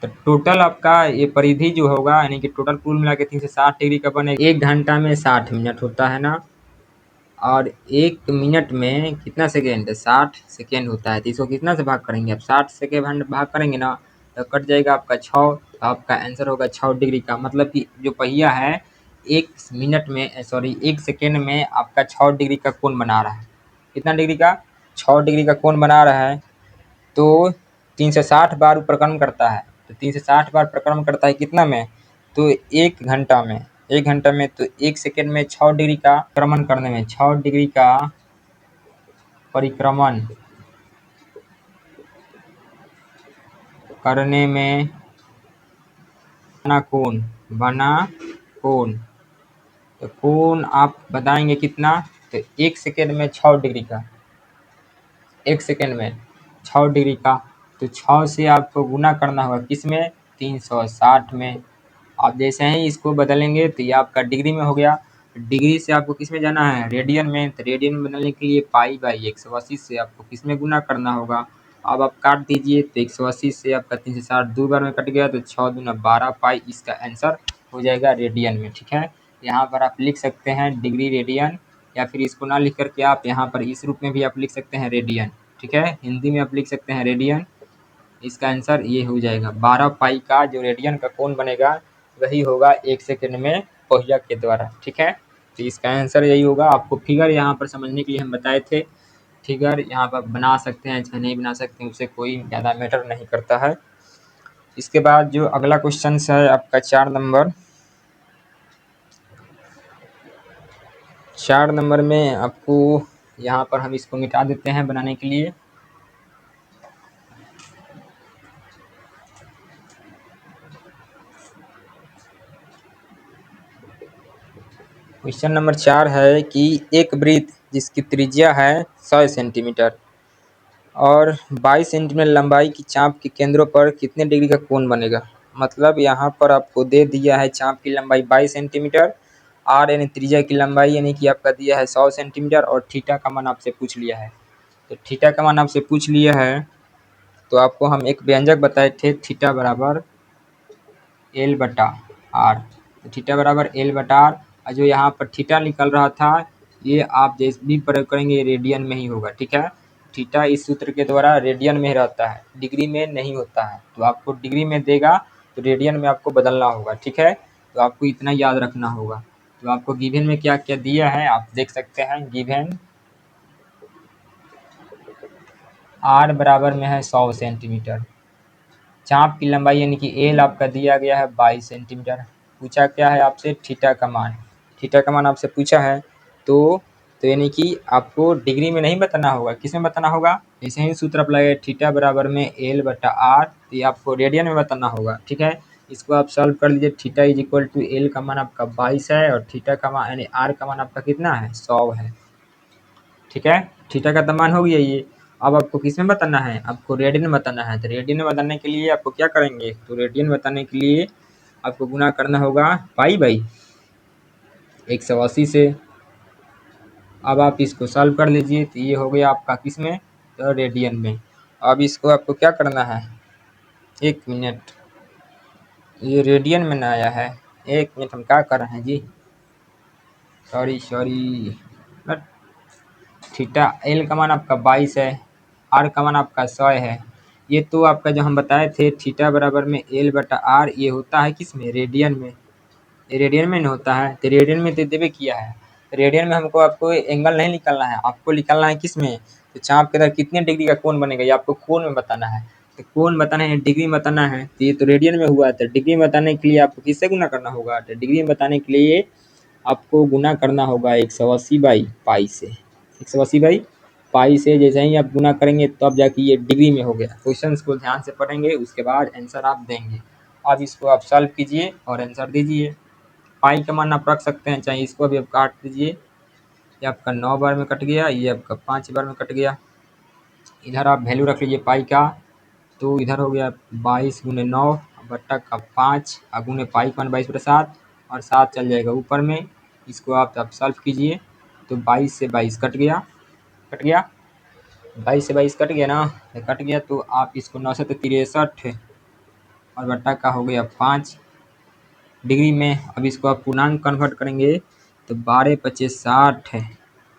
तो टोटल आपका ये परिधि जो होगा, यानी कि टोटल कुल मिला के 360 डिग्री का बनेगा। 1 घंटा में 60 मिनट होता है ना, और 1 मिनट में कितना सेकेंड, 60 सेकेंड होता है। तो इसको कितना से भाग करेंगे आप, 60 से भाग करेंगे ना, तो कट जाएगा आपका 6, तो आपका आंसर होगा 6 डिग्री का। मतलब कि जो पहिया है 1 सेकेंड में आपका 6 डिग्री का कोण बना रहा है। कितना डिग्री का, 6 डिग्री का कोण बना रहा है। तो 360 बार परिक्रमण करता है, तो 360 बार परिक्रमण करता है कितना में, तो 1 घंटा में, 1 घंटा में, तो 1 सेकेंड में 6 डिग्री का परिक्रमण करने में, 6 डिग्री का परिक्रमण करने में बना कोण, तो कोण आप बताएंगे कितना, तो 1 सेकेंड में 6 डिग्री का, 1 सेकेंड में 6 डिग्री का, तो 6 से आपको गुना करना होगा किसमें, 360 में। आप जैसे ही इसको बदलेंगे तो ये आपका डिग्री में हो गया। डिग्री से आपको किस में जाना है, रेडियन में, तो रेडियन में बदलने के लिए पाई/180 से आपको किस में गुना करना होगा। अब आप काट दीजिए, तो 180 से आपका 360 2 बार में कट गया, तो 6 दूना 12 पाई इसका आंसर हो जाएगा रेडियन में, ठीक है। यहाँ पर आप लिख सकते हैं डिग्री रेडियन, या फिर इसको ना लिख करके आप यहाँ पर इस रूप में भी आप लिख सकते हैं रेडियन, ठीक है। हिंदी में आप लिख सकते हैं रेडियन, इसका आंसर ये हो जाएगा 12 पाई का जो रेडियन का कोण बनेगा वही होगा 1 सेकंड में पहिया के द्वारा। ठीक है, तो इसका आंसर यही होगा। आपको फिगर यहाँ पर समझने के लिए हम बताए थे, फिगर यहाँ पर बना सकते हैं चाहे नहीं बना सकते हैं, उससे कोई ज़्यादा मैटर नहीं करता है। इसके बाद जो अगला क्वेश्चन है आपका 4 नंबर में आपको यहाँ पर हम इसको मिटा देते हैं बनाने के लिए। क्वेश्चन नंबर 4 है कि एक वृत्त जिसकी त्रिज्या है 100 सेंटीमीटर और 22 सेंटीमीटर लंबाई की चाप के केंद्रों पर कितने डिग्री का कोण बनेगा। मतलब यहाँ पर आपको दे दिया है चाप की लंबाई 22 सेंटीमीटर, आर यानी त्रिज्या की लंबाई यानी कि आपका दिया है 100 सेंटीमीटर और थीटा का मान आपसे पूछ लिया है। तो थीटा का मान आपसे पूछ लिया है तो आपको हम एक व्यंजक बताए थे, थीटा बराबर एल बटा आर। तो थीटा बराबर एल बटा आर, और जो यहाँ पर थीटा निकल रहा था ये आप जैसे भी प्रयोग करेंगे रेडियन में ही होगा। ठीक है, थीटा इस सूत्र के द्वारा रेडियन में रहता है, डिग्री में नहीं होता है। तो आपको डिग्री में देगा तो रेडियन में आपको बदलना होगा। ठीक है, तो आपको इतना याद रखना होगा। तो आपको गिवन में क्या क्या दिया है आप देख सकते हैं। गिवन आर बराबर में है 100 सेंटीमीटर, चाप की लंबाई यानी कि एल आपका दिया गया है 22 सेंटीमीटर, पूछा क्या है आपसे थीटा का मान। थीटा का मान आपसे पूछा है तो यानी कि आपको डिग्री में नहीं बताना होगा, किस में बताना होगा। ऐसे ही सूत्र आप लगाए थीटा बराबर में एल बटा आर, तो ये आपको रेडियन में बताना होगा। ठीक है, इसको आप सॉल्व कर लीजिए। Theta is equal to L का मान आपका 22 है और थीटा का मान यानी आर का मान आपका कितना है 100 है। ठीक है, थीटा का तो मान हो गया ये। अब आपको किस में बताना है, आपको रेडियन में बताना है। तो रेडियन में बताने के लिए आपको क्या करेंगे, तो रेडियन बताने के लिए आपको गुना करना होगा पाई बाई 180 से। अब आप इसको सॉल्व कर लीजिए तो ये हो गया आपका किस में, तो रेडियन में। अब इसको आपको क्या करना है, 1 मिनट, ये रेडियन में ना आया है, 1 मिनट हम क्या कर रहे हैं जी, सॉरी। थीटा एल का मान आपका 22 है, आर का मान आपका 100 है। ये तो आपका जो हम बताए थे थीटा बराबर में एल बटा आर, ये होता है किस में, रेडियन में। ये रेडियन में नहीं होता है, तो रेडियन में तो देवे किया है। रेडियन में हमको आपको एंगल नहीं निकालना है, आपको निकालना है किस में, तो चाप के अंदर कितने डिग्री का कोण बनेगा ये आपको कोण में बताना है। तो कोण बताना है, डिग्री में बताना है, तो ये तो रेडियन में हुआ। तो डिग्री में बताने के लिए आपको किससे गुना करना होगा, तो डिग्री में बताने के लिए आपको गुना करना होगा 180 बाई पाई से। 180 बाई पाई से जैसे ही आप गुना करेंगे तब जाके ये डिग्री में हो गया। क्वेश्चंस को ध्यान से पढ़ेंगे उसके बाद आंसर आप देंगे। अब इसको आप सॉल्व कीजिए और आंसर दीजिए। पाई का मान आप रख सकते हैं, चाहे इसको भी आप काट दीजिए। ये आपका 9 बार में कट गया, ये आपका 5 बार में कट गया। इधर आप वैल्यू रख लीजिए पाई का, तो इधर हो गया 22 गुने 9 बट्टा का 5 और गुने पाई का 22 बटा 7 और 7 चल जाएगा ऊपर में। इसको आप सॉल्व कीजिए तो 22 से 22 कट गया, कट गया 22 से 22 कट गया ना, कट गया। तो आप इसको 9 से 63 और बट्टा का हो गया 5 डिग्री में। अब इसको आप पूर्णांक कन्वर्ट करेंगे तो 12 पच्चीस 60 है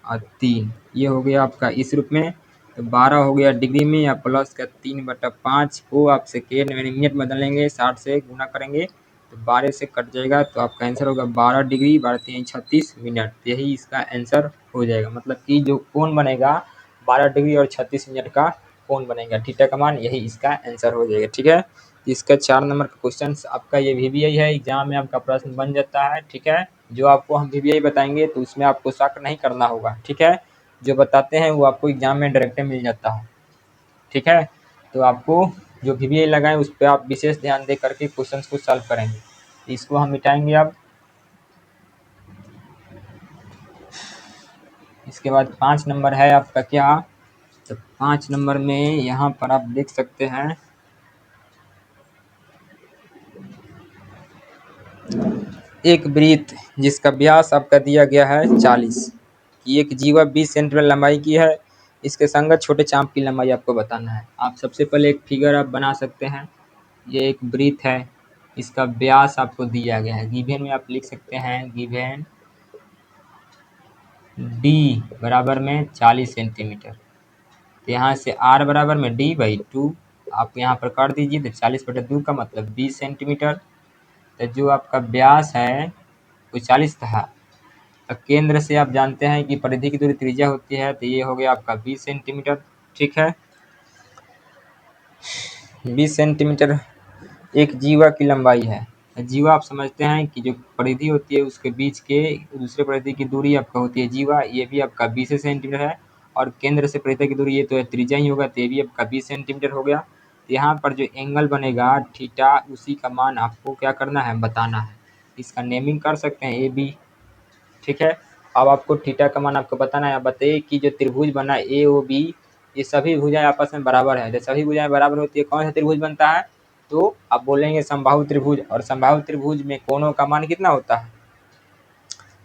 और 3, ये हो गया आपका इस रूप में। तो 12 हो गया डिग्री में या प्लस का 3/5 को आप सेकेंड में मिनट में बदलेंगे, 60 से गुना करेंगे तो 12 से कट जाएगा। तो आपका आंसर होगा 12 डिग्री 12×3 = 36 मिनट। यही इसका आंसर हो जाएगा, मतलब कि जो कोण बनेगा 12 डिग्री और 36 मिनट का कोण बनेगा, थीटा का मान, यही इसका आंसर हो जाएगा। ठीक है, इसका 4 नंबर का क्वेश्चन आपका ये VBI है, एग्जाम में आपका प्रश्न बन जाता है। ठीक है, जो आपको हम VBI बताएंगे तो उसमें आपको शक नहीं करना होगा। ठीक है, जो बताते हैं वो आपको एग्जाम में डायरेक्ट मिल जाता है। ठीक है, तो आपको जो VBI लगाए उस पर आप विशेष ध्यान दे करके क्वेश्चन को सॉल्व करेंगे। इसको हम मिटाएंगे अब। इसके बाद 5 नंबर है आपका क्या, तो 5 नंबर में यहाँ पर आप देख सकते हैं एक वृत्त जिसका व्यास आपका दिया गया है 40, कि एक जीवा 20 सेंटीमीटर लंबाई की है, इसके संगत छोटे चाप की लंबाई आपको बताना है। आप सबसे पहले एक फिगर आप बना सकते हैं। ये एक वृत्त है, इसका व्यास आपको दिया गया है, गिवन में आप लिख सकते हैं गिवन d बराबर में 40 सेंटीमीटर। तो यहाँ से r बराबर में d/2 आप यहाँ पर कर दीजिए तो 40/2 का मतलब 20 सेंटीमीटर। तो जो आपका व्यास है वो 40 था। तो केंद्र से आप जानते हैं कि परिधि की दूरी त्रिज्या होती है, तो ये हो गया आपका 20 सेंटीमीटर। ठीक है, 20 सेंटीमीटर एक जीवा की लंबाई है। जीवा आप समझते हैं कि जो परिधि होती है उसके बीच के दूसरे परिधि की दूरी आपका होती है जीवा, ये भी आपका 20 सेंटीमीटर है। और केंद्र से परिधि की दूरी ये तो त्रिज्या ही होगा, तो ये भी आपका 20 सेंटीमीटर हो गया। यहाँ पर जो एंगल बनेगा थीटा, उसी का मान आपको क्या करना है, बताना है। इसका नेमिंग कर सकते हैं ए बी। ठीक है, अब आपको थीटा का मान आपको बताना है। आप बताइए कि जो त्रिभुज बना ए ओ बी, ये सभी भुजाएं आपस में बराबर है। जब सभी भुजाएं बराबर होती है कौन सा त्रिभुज बनता है, तो आप बोलेंगे समबाहु त्रिभुज। और समबाहु त्रिभुज में कोणों का मान कितना होता है,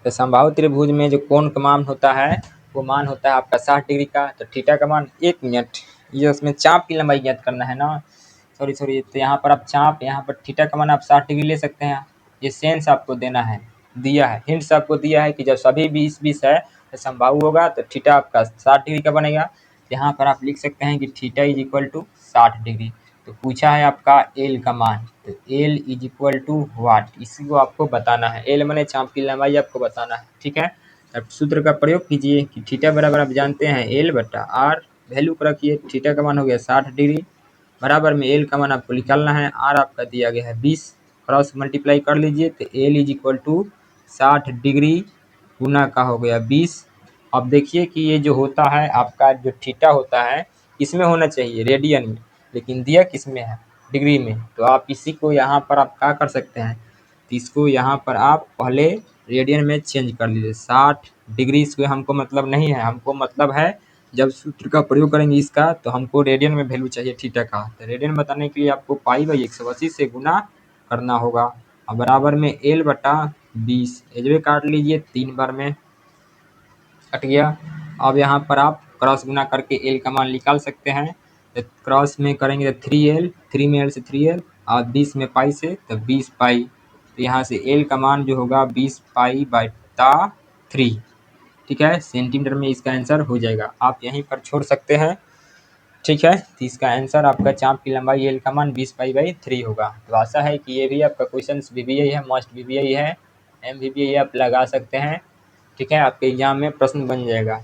तो समबाहु त्रिभुज में जो कोण का मान होता है वो मान होता है आपका 60 डिग्री का। तो थीटा का मान 1 मिनट, ये उसमें चाप की लंबाई ज्ञात करना है ना, सॉरी, तो यहाँ पर आप चाप, यहाँ पर थीटा का मान आप 60 डिग्री ले सकते हैं। ये सेंस आपको देना है, दिया है, हिंट्स आपको दिया है कि जब सभी 20-20 है तो समबाहु होगा, तो थीटा आपका 60 डिग्री का बनेगा। यहाँ पर आप लिख सकते हैं कि theta is equal to 60 degree. तो पूछा है आपका एल का मान, तो L is equal to what, इसी को आपको बताना है। एल माने चाप की लंबाई आपको बताना है। ठीक है, अब सूत्र का प्रयोग कीजिए कि थीटा बराबर आप जानते हैं एल बटा आर, वैल्यू को रखिए, थीटा का मान हो गया 60 डिग्री, बराबर में एल का मान आपको निकालना है, आर आपका दिया गया है 20, क्रॉस मल्टीप्लाई कर लीजिए, तो L is equal to 60 degree गुना का हो गया 20। अब देखिए कि ये जो होता है आपका जो थीटा होता है इसमें होना चाहिए रेडियन में, लेकिन दिया किस में है, डिग्री में। तो आप इसी को यहाँ पर आप क्या कर सकते हैं, तो इसको यहाँ पर आप पहले रेडियन में चेंज कर लीजिए। 60 डिग्री इसको हमको मतलब नहीं है, हमको मतलब है जब सूत्र का प्रयोग करेंगे इसका, तो हमको रेडियन में वैल्यू चाहिए थीटा का। तो रेडियन बताने के लिए आपको पाई/180 से गुना करना होगा, और बराबर में एल बटा 20, एजवे काट लीजिए, 3 बार में कट गया। अब यहाँ पर आप क्रॉस गुना करके एल का मान निकाल सकते हैं। तो क्रॉस में करेंगे तो 3L, 3 में L से 3L, और 20 में पाई से तो 20 पाई। तो यहाँ से एल का मान जो होगा 20 पाई/3। ठीक है, सेंटीमीटर में इसका आंसर हो जाएगा, आप यहीं पर छोड़ सकते हैं। ठीक है, तो इसका आंसर आपका चाप की लंबाई एल का मान 20 पाई/3 होगा। तो आशा है कि ये भी आपका क्वेश्चन VBA है, मस्ट VBA है, MVBA आप लगा सकते हैं। ठीक है, आपके एग्जाम में प्रश्न बन जाएगा।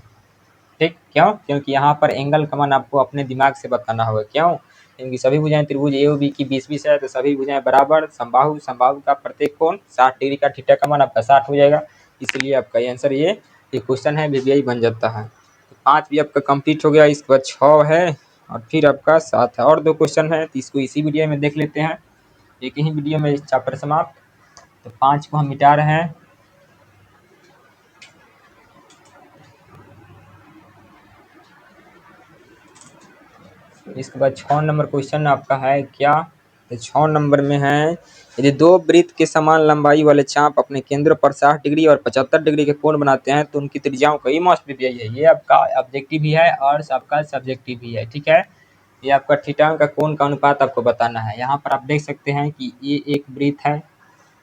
ठीक, क्यों, क्योंकि यहाँ पर एंगल का मान आपको अपने दिमाग से बताना होगा। क्यों, क्योंकि सभी भुजाएं त्रिभुज ए और बी की 20-20 है, तो सभी भुजाएं बराबर, समबाहु, समबाहु का प्रत्येक कोण 60 डिग्री का, थीटा का मान आपका 60 हो जाएगा। इसलिए आपका आंसर ये क्वेश्चन है VBA बन जाता है। तो 5 भी आपका कंप्लीट हो गया, इसके बाद 6 है और फिर आपका 7 है, और 2 क्वेश्चन है, तो इसको इसी वीडियो में देख लेते हैं, एक ही वीडियो में चैप्टर समाप्त। तो 5 को हम मिटा रहे हैं। इसके बाद 6 नंबर क्वेश्चन आपका है क्या, तो 6 नंबर में है, यदि दो वृत्त के समान लंबाई वाले चाप अपने केंद्र पर 60 डिग्री और 75 डिग्री के कोण बनाते हैं तो उनकी त्रिज्याओं का, ये मस्ट भी है, ये आपका ऑब्जेक्टिव भी है और आपका सब्जेक्टिव भी है। ठीक है, ये आपका थीटा का कोण का अनुपात आपको बताना है। यहाँ पर आप देख सकते हैं कि ये एक वृत्त है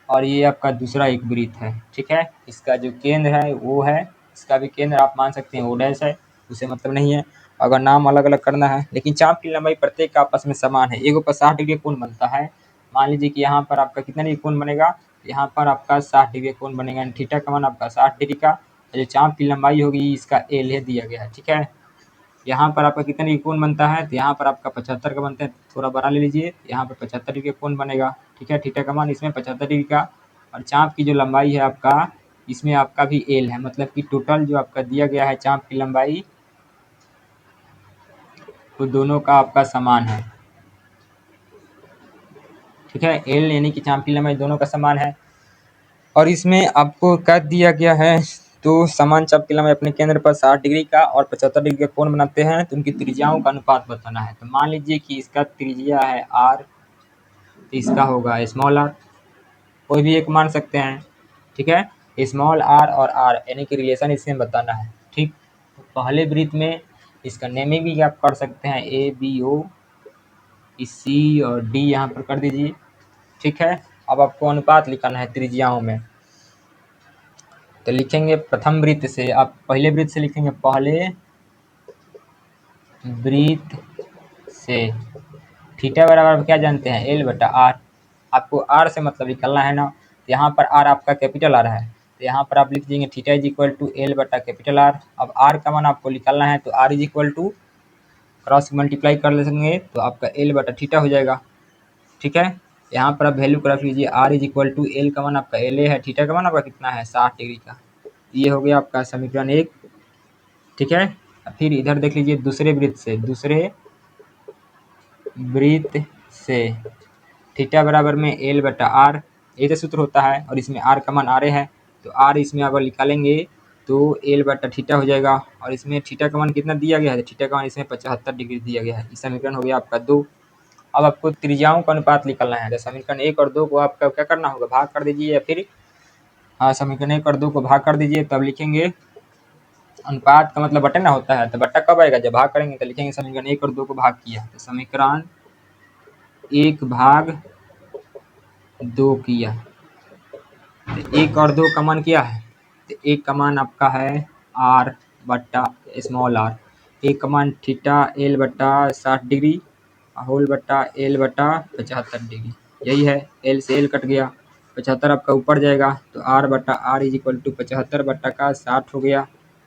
और ये आपका दूसरा एक वृत्त है। ठीक है, इसका जो केंद्र है वो है, इसका भी केंद्र आप मान सकते हैं ओ डैश है, उसे मतलब नहीं है, अगर नाम अलग अलग करना है, लेकिन चाप की लंबाई प्रत्येक का आपस में समान है। एगो पर 60 डिग्री कोण बनता है, मान लीजिए कि यहाँ पर आपका कितना डिग्री कोण बनेगा, यहाँ पर आपका 60 डिग्री कोण बनेगा, थीटा का मान आपका 60 डिग्री का। जो चाप की लंबाई होगी इसका एल है दिया गया है। ठीक है, यहाँ पर आपका कितना डिग्री कोण बनता है, तो यहाँ पर आपका 75 का बनता है, थोड़ा बड़ा ले लीजिए, यहाँ पर 75 डिग्री कोण बनेगा। ठीक है, थीटा का मान इसमें 75 डिग्री का, और चाप की जो लंबाई है आपका, इसमें आपका भी एल है, मतलब कि टोटल जो आपका दिया गया है चाप की लंबाई वो दोनों का आपका समान है। ठीक है, एल यानी कि चाप की लंबाई दोनों का समान है, और इसमें आपको क्या दिया गया है, तो समान चाप की लंबाई अपने केंद्र पर 60 डिग्री का और 75 डिग्री का कोण बनाते हैं, तो उनकी त्रिज्याओं का अनुपात बताना है। तो मान लीजिए कि इसका त्रिज्या है आर, तो इसका होगा स्मॉल आर, कोई भी एक मान सकते हैं। ठीक है, स्मॉल आर और आर यानी कि रिलेशन इसमें बताना है। ठीक, तो पहले वृत्त में इसका नेमिंग भी आप कर सकते हैं, ए बी ओ, सी और डी यहाँ पर कर दीजिए। ठीक है, अब आपको अनुपात लिखना है त्रिज्याओं में, तो लिखेंगे प्रथम वृत्त से, आप पहले वृत्त से लिखेंगे, पहले वृत्त से थीटा बराबर आप क्या जानते हैं, एल बटा आर। आपको आर से मतलब निकलना है ना, यहाँ पर आर आपका कैपिटल आर है, तो यहाँ पर आप लिख देंगे theta is equal to L बटा कैपिटल आर। अब आर का मान आपको निकालना है, तो R is equal to cross multiply कर लेंगे तो आपका एल बटा थीटा हो जाएगा। ठीक है, यहाँ पर आप वैल्यू रख लीजिए, R is equal to L का मान आपका एल ए है, थीटा का मान आपका कितना है 60 डिग्री का। ये हो गया आपका समीकरण 1। ठीक है, फिर इधर देख लीजिए दूसरे वृत्त से थीटा बराबर में एल बटा आर, ये तो सूत्र होता है, और इसमें आर का मान आर है, तो आर इसमें अगर निकालेंगे तो एल बटा थीटा हो जाएगा, और इसमें थीटा का मान कितना दिया गया है, थीटा का मान इसमें 75 डिग्री दिया गया है। इस समीकरण हो गया आपका 2। अब आपको त्रिज्याओं का अनुपात निकालना है, तो समीकरण 1 और 2 को आपका क्या करना होगा, भाग कर दीजिए, या फिर समीकरण 1 और 2 को भाग कर दीजिए, तब लिखेंगे अनुपात का मतलब बटा ना होता है, तो बटा कब आएगा, जब भाग करेंगे तो लिखेंगे समीकरण 1 और 2 को भाग किया, तो समीकरण 1 भाग 2 किया, तो 1 और 2 का मान क्या है, तो 1 का मान आपका है आर बट्टा स्मॉल आर, 1 का मान थीटा एल बट्टा 60 डिग्री होल बट्टा एल बट्टा 75 डिग्री, यही है, एल से एल कट गया, 75 आपका ऊपर जाएगा, तो आर बट्टा आर इज इक्वल टू 75 बट्टा का 60 हो गया।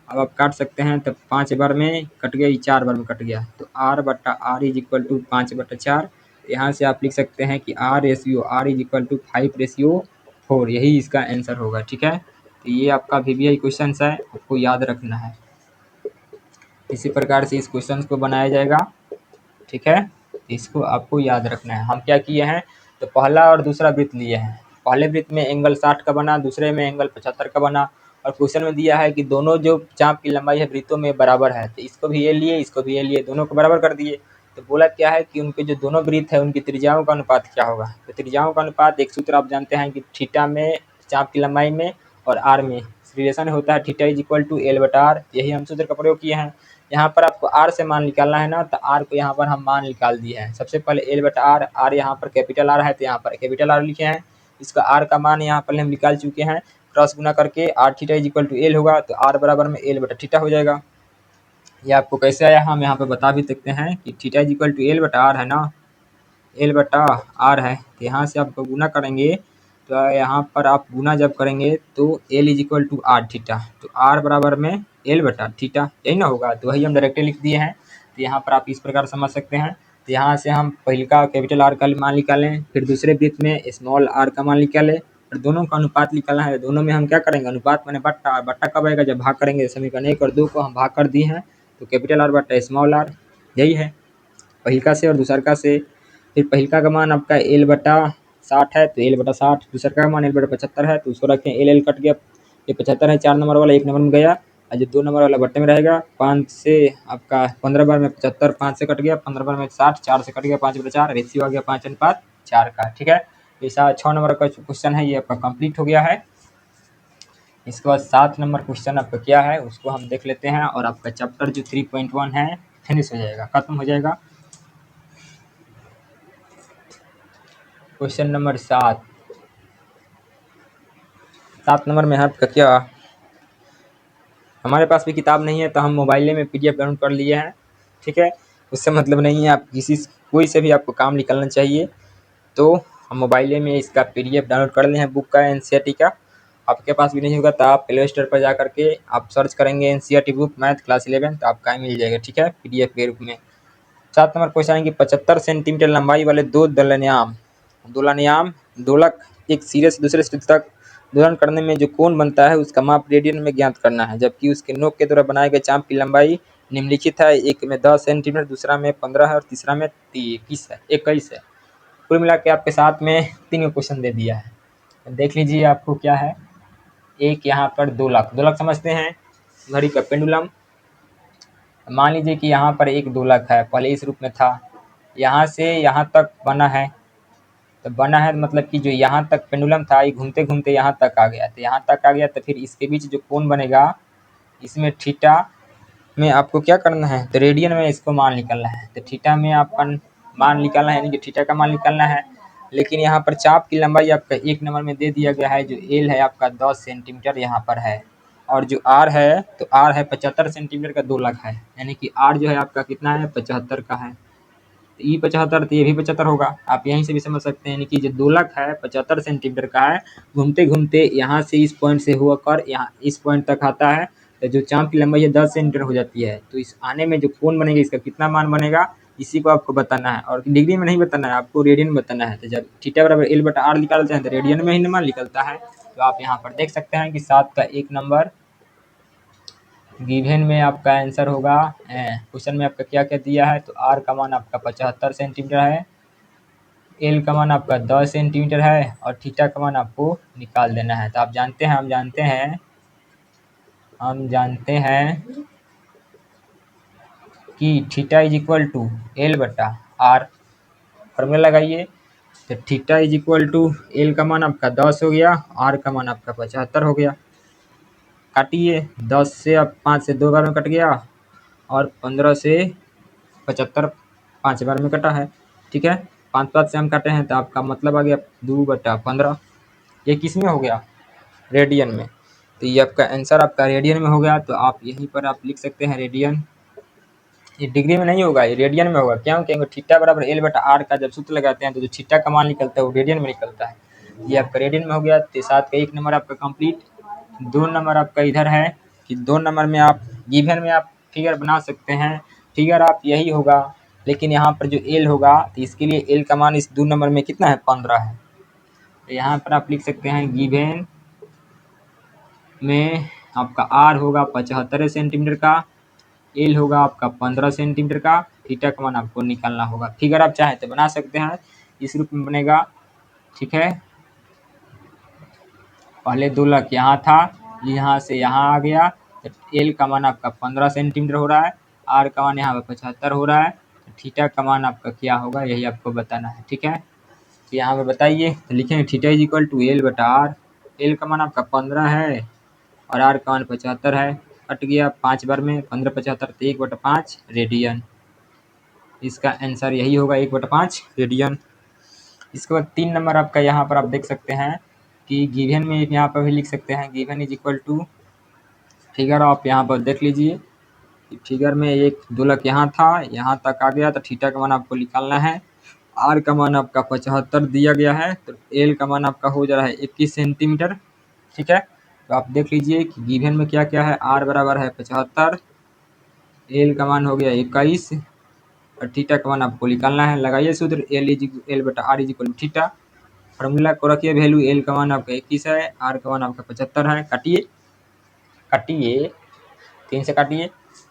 अब आप काट सकते हैं, तो 5 बार में कट गया, 4 बार में कट गया, तो आर बट्टा आर इज इक्वल टू 5 बट्टा 4। यहाँ से आप लिख सकते हैं कि R ratio R is equal to 5/4, यही इसका आंसर होगा। ठीक है, तो ये आपका VBI क्वेश्चन है, आपको याद रखना है, इसी प्रकार से इस क्वेश्चन को बनाया जाएगा। ठीक है, इसको आपको याद रखना है। हम क्या किए हैं, तो पहला और दूसरा वृत्त लिए हैं, पहले वृत्त में एंगल 60 का बना, दूसरे में एंगल 75 का बना, और क्वेश्चन में दिया है कि दोनों जो चाप की लंबाई है वृत्तों में बराबर है, तो इसको भी ये लिए, इसको भी ये लिए, दोनों को बराबर कर दिए। तो बोला क्या है कि उनके जो दोनों वृत्त है उनकी त्रिज्याओं का अनुपात क्या होगा, तो त्रिज्याओं का अनुपात एक सूत्र आप जानते हैं कि थीटा में चाप की लंबाई में और आर में रिलेशन होता है, theta is equal to L बटा आर, यही हम सूत्र का प्रयोग किए हैं। यहाँ पर आपको आर से मान निकालना है ना, तो आर को यहाँ पर हम मान निकाल दिए हैं। सबसे पहले एल बटा आर, आर यहाँ पर कैपिटल आर है, तो यहाँ पर कैपिटल आर लिखे हैं, इसका आर का मान यहाँ पर हम निकाल चुके हैं, क्रॉस गुना करके R theta is equal to L होगा, तो आर बराबर में एल बटा थीटा हो जाएगा। ये आपको कैसे आया हम यहाँ पे बता भी सकते हैं कि theta is equal to L बटा आर है ना, एल बटा आर है, तो यहाँ से आपको गुना करेंगे, तो यहाँ पर आप गुना जब करेंगे तो L is equal to R theta, तो आर बराबर में एल बटा थीटा, यही ना होगा, तो वही हम डायरेक्टली लिख दिए हैं। तो यहाँ पर आप इस प्रकार समझ सकते हैं। तो यहाँ से हम पहले का कैपिटल आर का मान निकालें, फिर दूसरे वृत्त में स्मॉल आर का मान निकालें, और दोनों का अनुपात निकालना है। दोनों में हम क्या करेंगे, अनुपात मैंने बट्टा, बट्टा कब आएगा, जब भाग करेंगे। समीकरण 1 और 2 को हम भाग कर दिए हैं, तो कैपिटल आर बट्टा स्मॉल आर, यही है पहिलका से और दूसरका से। फिर पहिलका का मान आपका एल बटा 60 है, तो एल बटा 60, दूसरका का मान एल बटा 75 है, तो उसको रखें, एल एल कट गया, ये 75 है 4 नंबर वाला 1 नंबर में गया, और जो 2 नंबर वाला बट्टे में रहेगा। 5 से आपका 15 बार में 75, 5 से कट गया, 15 बार में 60, 4 से कट गया, 5 बटा 4, रेशियो आ गया 5:4 का। ठीक है, ऐसा 6 नंबर का क्वेश्चन है, ये आपका कंप्लीट हो गया है। इसके बाद 7 नंबर क्वेश्चन आपका क्या है उसको हम देख लेते हैं, और आपका चैप्टर जो 3.1 है फिनिश हो जाएगा, खत्म हो जाएगा। क्वेश्चन नंबर 7 नंबर में है आपका क्या, हमारे पास भी किताब नहीं है, तो हम मोबाइल में PDF डाउनलोड कर लिए हैं। ठीक है, उससे मतलब नहीं है, आप कोई से भी आपको काम निकलना चाहिए, तो हम मोबाइल में इसका PDF डाउनलोड कर लिए हैं, बुक का NCERT का। आपके पास भी नहीं होगा तो आप प्ले स्टोर पर जा करके आप सर्च करेंगे NCERT बुक मैथ क्लास 11, तो आपका मिल जाएगा। ठीक है, PDF के रूप में। 7 नंबर क्वेश्चन है कि 75 सेंटीमीटर लंबाई वाले दो दोलनयाम दोलक एक सिरे से दूसरे सिरे तक दोलन करने में जो कोण बनता है उसका माप रेडियन में ज्ञात करना है, जबकि उसके नोक के द्वारा बनाए गए चाप की लंबाई निम्नलिखित है, एक में 10 सेंटीमीटर, दूसरा में 15 है, और तीसरा में 21 है। कुल मिला के आपके साथ में 3 क्वेश्चन दे दिया है, देख लीजिए आपको क्या है। एक यहाँ पर दोलक समझते हैं, घड़ी का पेंडुलम। मान लीजिए कि यहाँ पर एक दोलक है, पहले इस रूप में था, यहाँ से यहाँ तक बना है, तो बना है मतलब कि जो यहाँ तक पेंडुलम था ये घूमते घूमते यहाँ तक आ गया, तो यहाँ तक आ गया, तो फिर इसके बीच जो कोण बनेगा इसमें थीटा में आपको क्या करना है, तो रेडियन में इसको मान निकालना है, तो थीटा में आपका मान निकालना है, यानी कि थीटा का मान निकालना है। लेकिन यहाँ पर चाप की लंबाई आपका 1 नंबर में दे दिया गया है, जो एल है आपका 10 सेंटीमीटर यहाँ पर है, और जो आर है, तो आर है 75 सेंटीमीटर का दोलक है, यानी कि आर जो है आपका कितना है 75 का है। ई 75 तो ये भी 75 होगा। आप यहीं से भी समझ सकते हैं, यानी कि जो दोलक है 75 सेंटीमीटर का है, घूमते घूमते यहाँ से इस पॉइंट से होकर यहाँ इस पॉइंट तक आता है, तो जो चाप की लंबाई है 10 सेंटीमीटर हो जाती है। तो इस आने में जो कोण बनेगा इसका कितना मान बनेगा, इसी को आपको बताना है, और डिग्री में नहीं बताना है, आपको रेडियन में बताना है। तो जब थीटा बराबर एल बटा आर निकालते हैं तो रेडियन में ही मान निकलता है। तो आप यहाँ पर देख सकते हैं कि 7 का 1 नंबर गिवन में आपका आंसर होगा। क्वेश्चन में आपका क्या क्या दिया है, तो आर का मान आपका 75 सेंटीमीटर है, एल का मान आपका 10 सेंटीमीटर है, और थीटा का मान आपको निकाल देना है। तो आप जानते हैं, हम जानते हैं कि theta is equal to L बटा आर। फॉर्मूला लगाइए, तो theta is equal to L का मान आपका 10 हो गया, आर का मान आपका 75 हो गया। काटिए, 10 से अब 5 से 2 बार में कट गया, और 15 से 75 5 बार में कटा है। ठीक है, 5 से हम काटे हैं, तो आपका मतलब आ गया 2/15। ये किस में हो गया, रेडियन में। तो ये आपका आंसर आपका रेडियन में हो गया। तो आप यहीं पर आप लिख सकते हैं रेडियन। ये डिग्री में नहीं होगा, ये रेडियन में होगा। क्यों, क्योंकि थीटा बराबर एल बटा आर का जब सूत्र लगाते हैं तो जो थीटा का मान निकलता है वो रेडियन में निकलता है। ये आपका रेडियन में हो गया। तो 7 का 1 नंबर आपका कंप्लीट। 2 नंबर आपका इधर है कि 2 नंबर में आप गिवन में आप फिगर बना सकते हैं। फिगर आप यही होगा, लेकिन यहाँ पर जो एल होगा तो इसके लिए एल का मान इस 2 नंबर में कितना है, 15 है। तो यहाँ पर आप लिख सकते हैं गिवन में आपका आर होगा 75 सेंटीमीटर का, एल होगा आपका 15 सेंटीमीटर का, थीटा का मान आपको निकालना होगा। फिगर आप चाहे तो बना सकते हैं, इस रूप में बनेगा। ठीक है, पहले दोलक यहाँ था, यहाँ से यहाँ आ गया, तो एल का मान आपका 15 सेंटीमीटर हो रहा है, आर का मान यहाँ पर 75 हो रहा है, तो थीटा का मान आपका क्या होगा यही आपको बताना है। ठीक है, तो यहाँ पे बताइए, तो लिखेंगे theta is equal to L बटा आर। एल का मान आपका 15 है और आर का मान 75 है। कट गया 5 बार में, 15 75 तो 1/5 रेडियन। इसका आंसर यही होगा 1/5 रेडियन। इसके बाद 3 नंबर आपका यहाँ पर आप देख सकते हैं कि गिवन में यहाँ पर भी लिख सकते हैं given is equal to, figure आप यहाँ पर देख लीजिए। फिगर में एक दोलक यहाँ था, यहाँ तक आ गया, तो थीटा का मान आपको निकालना है। आर का मान आपका 75 दिया गया है, तो एल का मान आपका हो जा रहा है 21 सेंटीमीटर। ठीक है, तो आप देख लीजिए कि गिवन में क्या क्या है। आर बराबर है 75, एल का मान हो गया 21, और थीटा का मान आपको निकालना है। लगाइए सूत्र, एल बटा R is equal theta. Formula को रखिए वैल्यू, एल का मान आपका 21 है, आर का मान आपका 75 है। काटिए 3 से काटिए,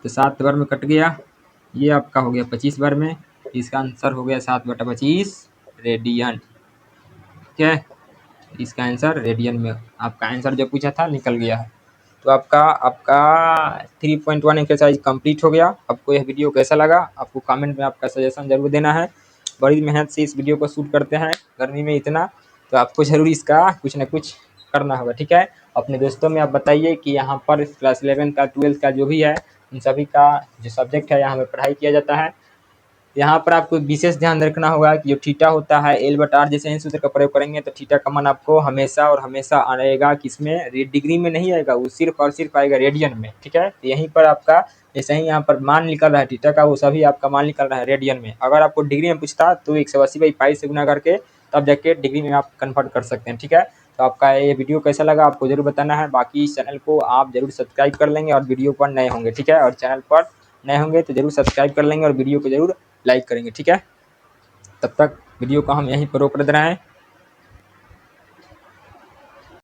तो 7 बार में कट गया, ये आपका हो गया 25 बार में। इसका आंसर हो गया 7/25 रेडियन। ठीक है, इसका आंसर रेडियन में आपका आंसर जो पूछा था निकल गया है। तो आपका 3.1 एक्सरसाइज कंप्लीट हो गया। आपको यह वीडियो कैसा लगा, आपको कमेंट में आपका सजेशन जरूर देना है। बड़ी मेहनत से इस वीडियो को शूट करते हैं गर्मी में इतना, तो आपको ज़रूर इसका कुछ ना कुछ करना होगा। ठीक है, अपने दोस्तों में आप बताइए कि यहाँ पर क्लास 11 का 12 का जो भी है उन सभी का जो सब्जेक्ट है यहाँ पर पढ़ाई किया जाता है। यहाँ पर आपको विशेष ध्यान रखना होगा कि जो थीटा होता है एल बटा आर, जैसे इन सूत्र का प्रयोग करेंगे तो थीटा का मान आपको हमेशा और हमेशा आएगा किसमें, डिग्री में नहीं आएगा, वो सिर्फ और सिर्फ आएगा रेडियन में। ठीक है, तो यहीं पर आपका जैसे ही यहाँ पर मान निकल रहा है थीटा का, वो सभी आपका मान निकल रहा है रेडियन में। अगर आपको डिग्री में पूछता तो 180/π से गुना करके तब जाके डिग्री में आप कन्वर्ट कर सकते हैं। ठीक है, तो आपका ये वीडियो कैसा लगा आपको जरूर बताना है। बाकी इस चैनल को आप जरूर सब्सक्राइब कर लेंगे और वीडियो पर नए होंगे। ठीक है, और चैनल पर नए होंगे तो जरूर सब्सक्राइब कर लेंगे और वीडियो को जरूर लाइक करेंगे। ठीक है, तब तक वीडियो को हम यहीं पर रोक दे रहे हैं।